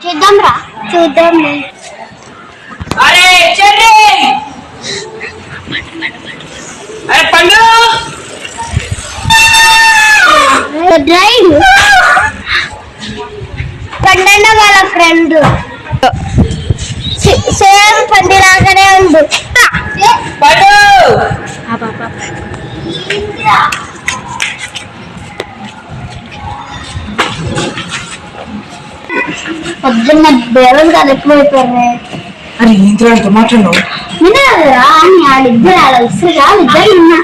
చూద్దాం రా చూద్దాం. అరే చెర్రీ అరే పండు డ్రైవ్ పండన్న వాళ్ళ ఫ్రెండ్ సేమ్ పందిలాగానే ఉంది. పండు పొద్దున్న బేరం కాదు ఎక్కువైపోయారు. అరే ఇంట్లో ఎంత మాట్లాడినావు వినరా అని ఆడిద్దరు అలా ఇస్తారు కాదు ఇద్దరు ఉన్నా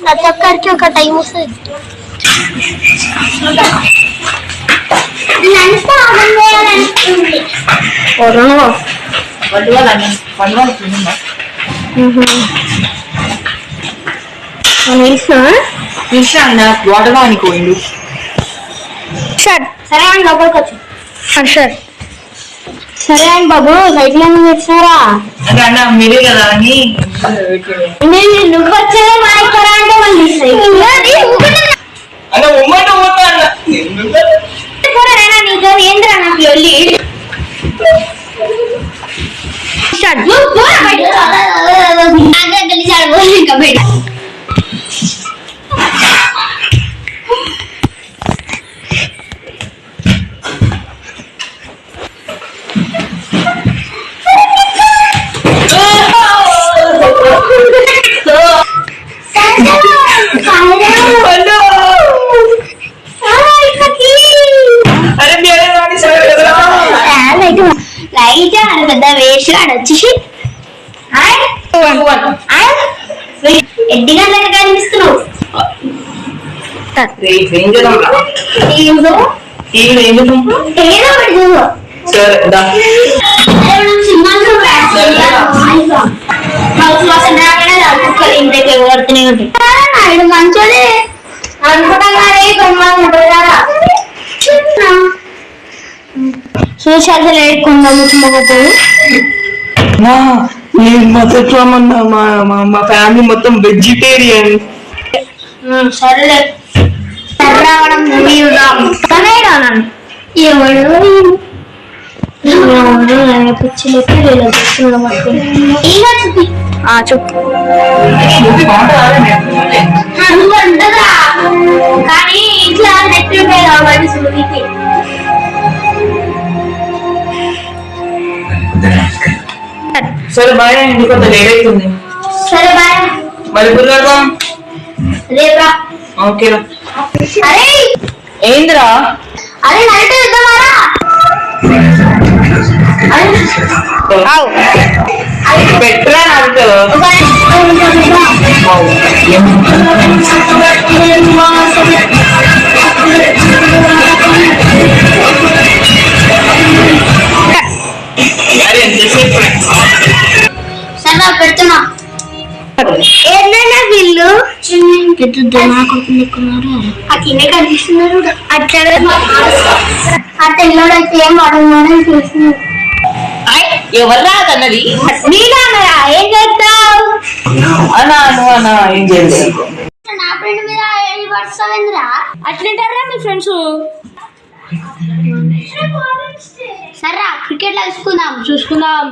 ప్రతి ఒక్కరికి ఒక టైం వస్తుంది. ఇదంతా ఆనందం చేయాలనిపిస్తుంది. వాడడానికి పోయిండు. సరే అండి లోపలికి వచ్చి సరే అండి బాబు సైకిల్ ఏమైనా తెచ్చారా? అంటే అన్న మీరే కదా అని నువ్వు వచ్చేదే మా ఇక్కడ అంటే మళ్ళీ అన్న ఉమ్మట పోతా అన్న నీతో ఏంద్రా నాకు వెళ్ళి లైట్ ఆడ పెద్ద వేస్ట్ ఆడ వచ్చేసి ఎడ్డిగా కనిపిస్తున్నావు. మంచోడే అనుకుంటాం కానీ చూసారు మా ఫ్యామిలీ మొత్తం వెజిటేరియన్. సరేలే రావడం చెప్పు కానీ ఇట్లా నెట్ కాబట్టి సులువికి సరే బాయ్ అండి కొంత లేట్ అవుతుంది. సరే బాయ్ మరి గురుగారు రేపా ఓకేరా. అరే ఏందిరా అరే నైట్ ఇద్దామారా పెట్టరా నాకు సరే పెడుతున్నా. ఏంటన్నా వీళ్ళు అట్లనే కనిపిస్తున్నారు. అట్లనే ఆ తెల్లోడైతే ఏం వాడని చూస్తున్నారు. ఎవర్రా అన్నది నీలాగా ఏం చేస్తావు అన్నా నువ్వు అన్నా ఏం చేయలేదు. నా ఫ్రెండ్ మీద పడుతుందిరా. అట్లుంటారా మీ ఫ్రెండ్స్? సరే క్రికెట్ లో చూసుకుందాం.